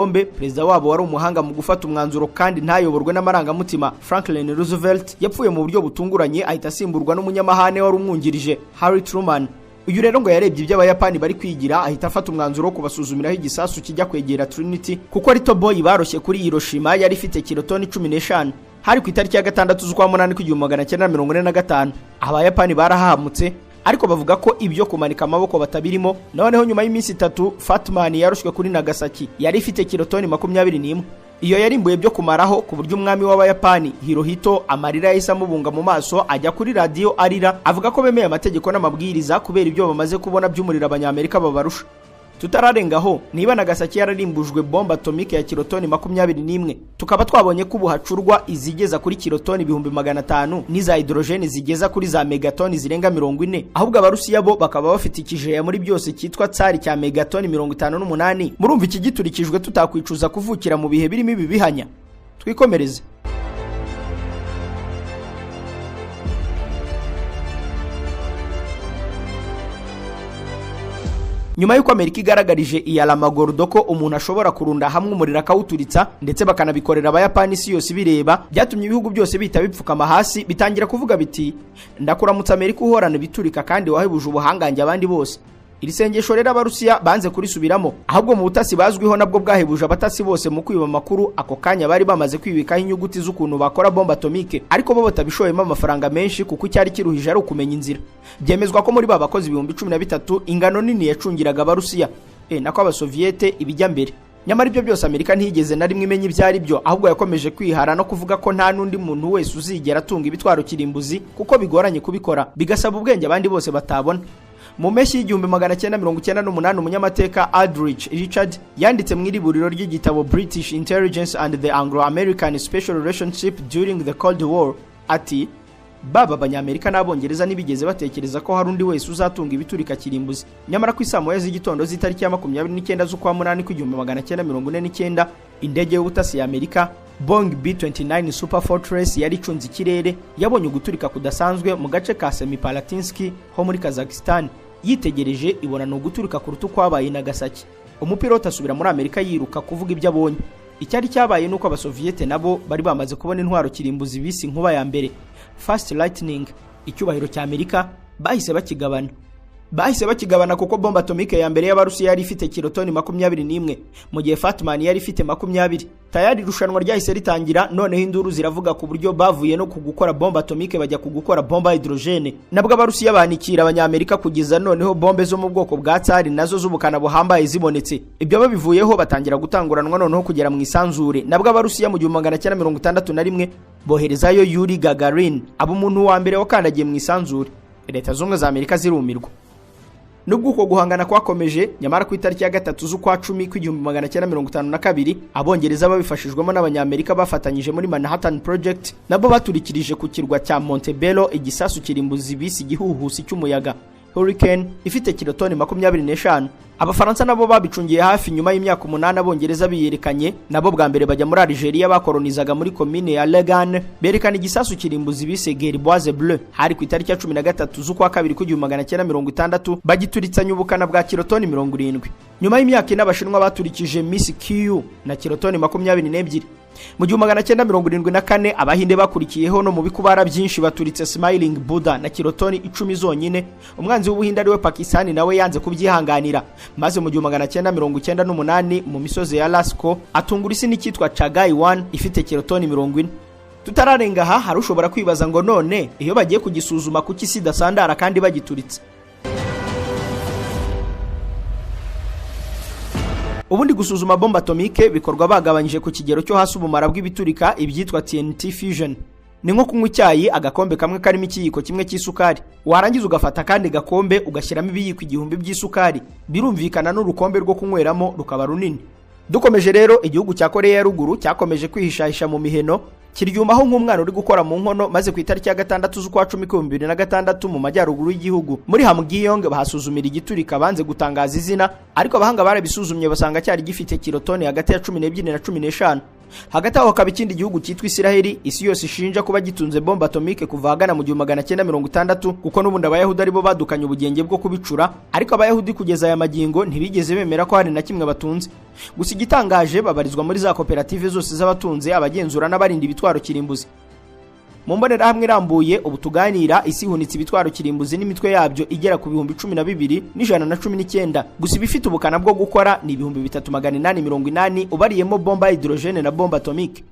bombe. Perezida wabo wari umuhanga mu gufata umwanzuro kandi ntayoborwe n'amarangamutima, Franklin Roosevelt, yapfuye mu buryo butunguranye ahita asimburwa n'umunyamahane wari umwungirije, Harry Truman. Uyu rero ngo yarebye ibyo abayapani bari kwigira ahita afata umwanzuro wo kubasuzumiraho igisasu kijya kwegera Trinity, kuko ari toboyi baroshye kuri Hiroshima yari ifite kilotoni 15. Hari ku itariki ya 6 z'ukwa munani ku1945. Abayapani barahahamutse, ariko bavuga ko ibyo kumanika amaboko batabirimo. Noneho nyuma y'iminsi 3 Fatman yarushwe kuri Nagasaki yari ifite kilotoni 21. Iyo yarimbuye byo kumaraho ku buryo umwami w'abayapani Hirohito amarira yahise amubunga mu maso, ajya kuri radio arira avuga ko bemeye amategeko n'amabwiriza kubera ibyo bamaze kubona by'umuriro abanyamerika babarusha. Tutararengaho niba Nagasaki yararimbujwe bomba atomike ya kilotoni 21, tukaba twabonye ko ubuhacurwa izigeza kuri kilotoni 500 n'iza hydrogene zigeza kuri za megatoni zirenga 40. Ahubwo abarusiya bo bakaba bafite ikijeya muri byose cyitwa tsari cya megatoni 58. Murumva iki giturikijwe tutakwicuza kuvukira mu bihe birimo ibi bihanya. Twikomereze. Nyuma y'uko Amerika igaragarije iyalamagordo ko umuntu ashobora kurunda hamwe umuriro akawuturitsa ndetse bakanabikorera abayapani isi yose bireba, byatumye ibihugu byose bita bipfukama hasi bitangira kuvuga biti ndakuramutsa Amerika uhorana biturika kandi wahebuje ubuhangange abandi bose. Iri sengesho rero abarusiya banze kurisubiramo, ahubwo mu butasi bazwiho nabwo bwahebuje abatasi bose mu kwiba amakuru. Ako kanya bari bamaze kwibikaho inyuguti z'ukuntu bakora bomba atomike, ariko bo batabishoyemo amafaranga menshi kuko cyari kiruhije ari ukumenya inzira. Byemezwa ko muri ba bakozi 13,000 ingano nini yacungiraga abarusiya nako abasoviete ibijya mbere. Nyamara ibyo byose Amerika ntiyigeze na rimwe imenya ibyari byo, ahubwo yakomeje kwihara no kuvuga ko nta nundi muntu wese uzigera atunga ibitwaro kirimbuzi kuko bigoranye kubikora, bigasaba ubwenge abandi bose batabona. Mu mpeshyi y'1998 umunyamateka Aldrich Richard yanditse mu iriburiro ry'igitabo British Intelligence and the Anglo-American Special Relationship During the Cold War ati baba abanyamerika n'abongereza nibigeze batekereza ko hari undi wese uzatunga ibiturika kirimbuzi. Nyamara ku isamoya z'igitondo z'itariki ya 29 z'ukwa munani ku1949 indege y'ubutasi ya Amerika Boeing B-29 Super Fortress yari icunze ikirere yabonye uguturika kudasanzwe mu gace ka Semipalatinsk ho muri Kazakhstan. Yitegereje ibona no guturika ku rutu kwabaye Nagasaki. Umupilota asubira muri Amerika yiruka kuvuga ibyo abonye. Icyari cyabaye nuko abasoviete nabo bari bamaze kubona intwaro kirimbuzi bisi nkuba ya mbere Fast Lightning. Icyubahiro cya Amerika bahise bakigabana kuko bomba atomike ya mbere y'abarusiya yari ifite kilotoni 21, mu gihe Fatman yari ifite 20. Tayari irushanwa ryahise ritangira, noneho induru ziravuga ku buryo bavuye no kugukora bomba atomike bajya kugukora bomba hydrogene. Nabwo abarusiya banikira abanyamerika kugeza noneho bombe zo mu bwoko bwa tsari nazo z'ubukana buhambaye zibonetse. Ibyo babivuyeho batangira gutanguranwa noneho kugera mu isanzure. Nabwo abarusiya mu 1961 boherezayo Yuri Gagarin, abo umuntu wa mbere wakandagiye mu isanzure. Leta z'Ubumwe za Amerika zirumirwa. Nubwo uko guhangana kwakomeje, nyamara ku itariki ya 3 z'ukwa 10 ku1952 abongereza babifashijwemo n'abanyamerika bafatanyije muri Manhattan Project nabo baturikirije ku kirwa cya Montebello igisasu kirimbuzi bisi gihuhusi cy'umuyaga Hurricane ifite kilotoni 25. Abafaransa nabo babicungiye hafi nyuma y'imyaka 8 abongereza biyerekanye nabo bwa mbere bajya muri Algeria bakolonizaga muri commune ya Legan, berekana igisasu kirimbuzi bise Gerboise Bleu. Hari ku itariki ya 13 z'ukwa 2 ku1960 bagituritsa ubukana bwa kilotoni 70. Nyuma y'imyaka n'abashinwa baturikije Miss Q na kilotoni 22. Mu 1974 abahinde bakurikiyeho no mu bikubara byinshi baturitse Smiling Buddha na kilotoni 10 zonyine. Umwanzi w'ubuhinde ari we Pakistan nawe yanze kubyihanganira, maze mu 1998 mu misozi ya Lascaux atungura isi n'icyitwa Chagai 1 ifite kilotoni 40. Tutararenga aha hari ushobora kwibaza ngo none iyo bagiye kugisuzuma kuki isi dasandara kandi bagituritse. Ubundi gusuzuma bomba atomike bikorwa bagabanyije ku kigero cyo hasi ubumara bw'ibiturika ibyitwa TNT fusion. Ni nko kunywa icyayi agakombe kamwe karimo ikiyiko kimwe cy'isukari, warangiza ugafata kandi gakombe ugashyiramo ibiyiko 1000 by'isukari, birumvikana n'urukombe rwo kunyweramo rukaba runini. Dukomeje rero, igihugu cya Korea ya ruguru cyakomeje kwihishahisha mu miheno, kiryumaho nk'umwana uri gukora mu nkono, maze ku itariki ya 6 z'ukwa 10 2006 mu majyaruguru y'igihugu muri Hamgyong bahasuzumira igiturika banze gutangaza izina, ariko abahanga barabisuzumye basanga cyari gifite kilotoni hagati ya 12 na 15. Hagati aho hakaba ikindi gihugu cyitwa Isiraheli isi yose ishinja kuba gitunze bombe atomike kuva hagana mu 1960 kuko n'ubundi abayahudi aribo badukanye ubugenge bwo kubicura, ariko abayahudi kugeza aya magingo ntibigeze bemera ko hari na kimwe batunze. Gusa igitangaje babarizwa muri za koperative zose z'abatunze, abagenzura n'abarinda ibitwaro kirimbuzi. Mu mbonerahamwe irambuye ubu tuganira, isi ihunitse ibitwaro kirimbuzi n'imitwe yabyo igera ku 12,119, gusa ibifite ubukana bwo gukora ni 3,880 ubariyemo bomba ya hydrogene na bomba atomike.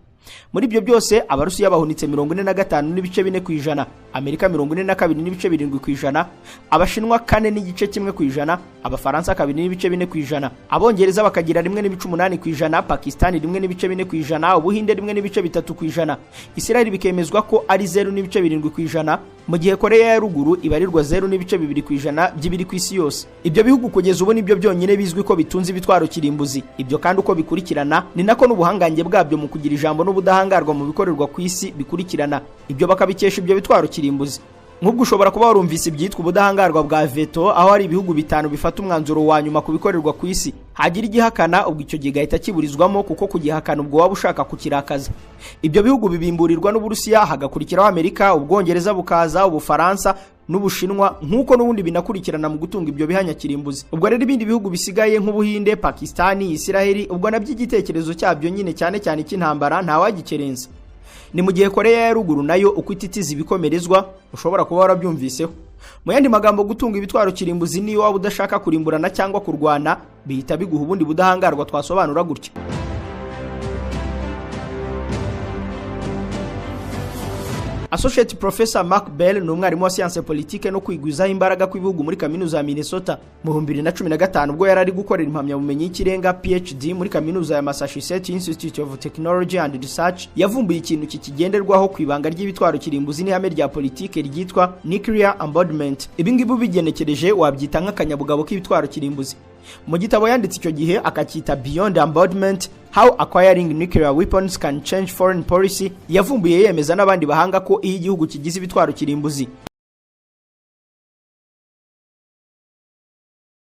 Muri ibyo byose Abarusiya bahunitse 45.4%, Amerika 42.7%, Abashinwa 4.1%, Abafaransa 2.4%, Abongereza bakagira 1.8%, Pakistan 1.4%, Ubuhinde 1.3%, Israel bikemezwa ko ari 0.7%, mu gihe Korea ya ruguru ibarirwa 0.2% by'ibiri ku isi yose. Ibyo bihugu kugeza ubu nibyo byonyine bizwi ko bitunze ibitwaro kirimbuzi. Ibyo kandi uko bikurikirana ni nako n'ubuhangange bwabyo mu kugira ijambo n'ubudahangarwa mu bikorerwa ku isi bikurikirana. Ibyo bakabikesha ibyo bitwaro kirimbuzi. Nk'ubwo ushobora kuba warumvise ibyitwa ubudahangarwa bwa veto, aho hari ibihugu bitanu bifata umwanzuro wa nyuma ku bikorerwa ku isi, hagira igihakana ubwo icyo gihe gahita kiburizwamo, kuko kugihakana ubwo waba ushaka kukirakaza. Ibyo bihugu bibimburirwa n'Uburusiya, hagakurikiraho Amerika, Ubwongereza bukaza, Ubufaransa n'Ubushinwa, nk'uko n'ubundi binakurikirana mu gutunga ibyo bihanya kirimbuzi. Ubwo rero ibindi bihugu bisigaye nk'Ubuhinde, Pakistani, Isiraheli, ubwo nabyo igitekerezo cyabyo nyine cyane cyane cy'intambara ntawagikerenza. Ni mu gihe Korea ya ruguru nayo uko ititiza ibikomerezwa ushobora kuba warabyumviseho. Mu yandi magambo, gutunga ibitwaro kirimbuzi niyo waba udashaka kurimburana cyangwa kurwana, bihita biguha ubundi budahangarwa twasobanura gutya. Associate Professor Mark Bell ni umwarimu wa siyanse politike no kwigwizaho imbaraga kw'ibihugu muri kaminuza ya Minnesota. Mu 2015 ubwo yari ari gukorera impamyabumenyi y'ikirenga PhD muri kaminuza ya Massachusetts Institute of Technology and Research, yavumbuye ikintu kikigenderwaho ku ibanga ry'ibitwaro kirimbuzi n'ihame rya politike ryitwa nuclear embodiment. Ibi ngibi bigenekereje wabyita nk'akanyabugabo k'ibitwaro kirimbuzi. Mu gitabo yanditse icyo gihe akacyita Beyond Embodiment: How Acquiring Nuclear Weapons Can Change Foreign Policy, yavumbuye yemeza n'abandi bahanga ko iyo igihugu kigize ibitwaro kirimbuzi